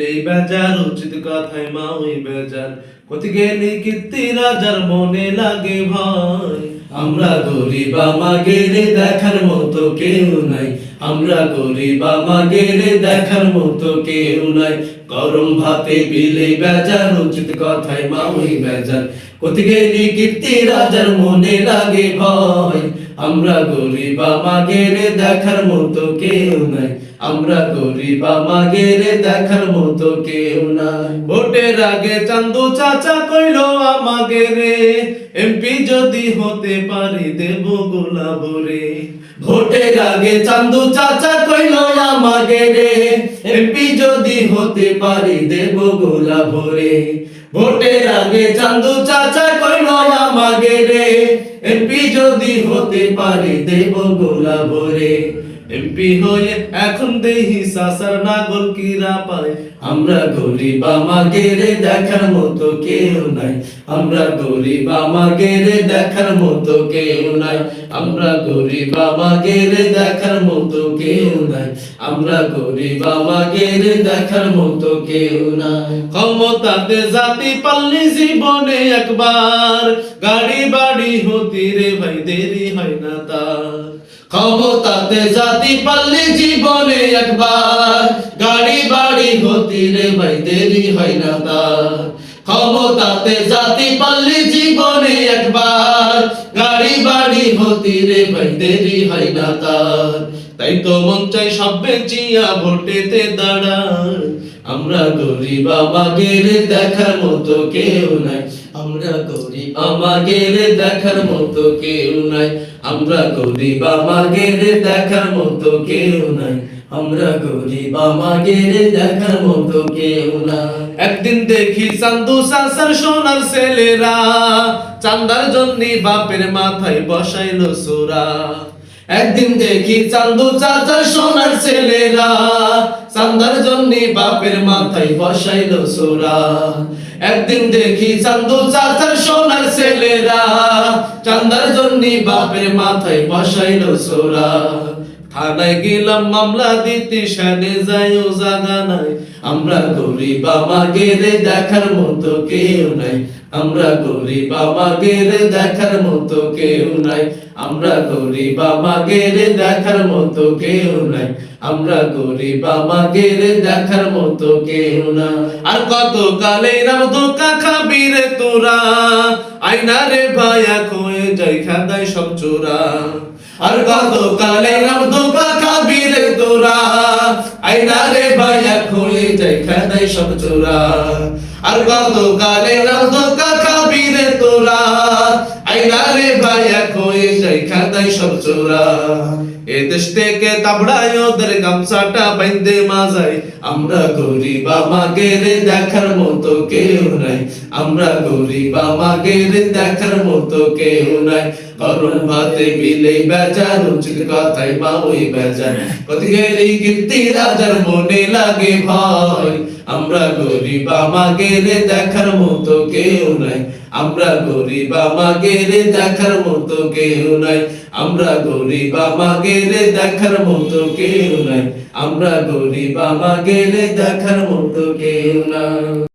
এই বেজার উচিত কথায় মা ওই বেজার কোথি গেলি কীর্তি রাজার মনে লাগে ভয়। আমরা গরিব আমাদের দেখার মতো কেউ নাই, আমরা গরিব আমাদের দেখার মতো কেউ নাই। গরম ভাতে বিলে বেজার উচিত কথায় মা ওই বেজার কোথি গেলি কীর্তি রাজার মনে লাগে ভয়। আমরা গরিব আমাদের দেখার মতো কেউ নাই, আমরা গরিব আমাদের দেখার মতো কেউ নাই। ভোটের আগে চান্দু চাচা কইলো আমাদের এমপি যদি হতে পারি দেব গোলাপ রে। ভোটের আগে চান্দু চাচা কইলো আমাদের এমপি যদি হতে পারি দেব গোলাপ রে। ভোটের আগে চান্দু চাচা কইলো আমাদের এমপি যদি হতে পারি দেব গোলাপ রে। এমপি হয়ে এখন দেহি সাসার নাগল কিরা পায়। আমরা গরিব আমাদের দেখার মতো কেউ নাই, আমরা গরিব আমাদের দেখার মতো কেউ নাই। আমরা গরিব আমাদের দেখার মতো কেউ নাই, আমরা গরিব আমাদের দেখার মতো কেউ নাই। ক্ষমতাতে জাতি পাল্লি জীবনে একবার, গাড়ি বাড়ি হতি রে ভাই দেরি হয় না তার। ক্ষমতাতে জাতি পাল্লি জীবনে একবার, গাড়ি বাড়ি হতি রে ভাই দেরি হয় না তার। ক্ষমতাতে জাতি পাল্লি জীবনে একবার, গাড়ি বাড়ি হতি রে ভাই দেরি হয় না তার। তাই তো মন চাই সব বেচিয়া ভোটেতে দাঁড়ায়। আমরা গরিব আমাদের দেখার মতো কেউ নাই, আমরা গরিব আমাদের দেখার মতো কেউ নাই। আমরা গরিব আমাদের দেখার মতো কেউ নাই, আমরা গরিব আমাদের দেখার মতো কেউ নাই। একদিন দেখি চান্দু চাচার সোনার ছেলেরা, চান্দার জন্য বাপের মাথায় বসাইলো সোরা। একদিন দেখি চান্দু চাচার সোনার ছেলেরা, চান্দার জন্য বাপের মাথায় বসাইলো সোরা। একদিন দেখি চান্দু চাচার সোনার ছেলেরা, চান্দার জন্য বাপের মাথায় বসাইলো সোরা। থানায় গেলাম মামলা দিতে, শানে যাইও জাগা নাই। আমরা গরিব আমাদের দেখার মতো কেউ নাই, আমরা গরিব আমাদের দেখার মতো কেউ নাই। আমরা গরিব আমাদের দেখার মতো কেউ নাই, আমরা গরিব আমাদের দেখার মতো কেউ না। আর কত কালে রাম ধোকা খাবি রে তোরা, আইনা রে ভাইয়া কয়ে যাই খাদাই সব চোরা। আর কত কালে রাম ধোকা খাবি রে তোরা, আইনা রে ভাইয়া কয়ে যাই খাদাই সব চোরা। আর কত কালে রাম ধোকা খাবি রে তোরা, আইনা রে ভাইয়া কয়ে যাই খাদাই সব চোরা। এ দেশ থেকে তাবড়ায় ওদের গামছাটা বাইন্দে মাজাই। আমরা গরিব আমাদের দেখার মতো কেউ নাই, আমরা গরিব আমাদের দেখার মতো কেউ নাই। গরম ভাতে বিলে বেজার উচিত কথাই মা ওই বেজার কোথি গেলি কীর্তি রাজার মনে লাগে ভয়। আমরা গরিব আমাদের দেখার মতো কেউ নাই, আমরা গরিব আমাদের দেখার মতো কেউ নাই। আমরা গরিব আমাদের দেখার মতো কেউ নাই, আমরা গরিব আমাদের দেখার মতো কেউ নাই।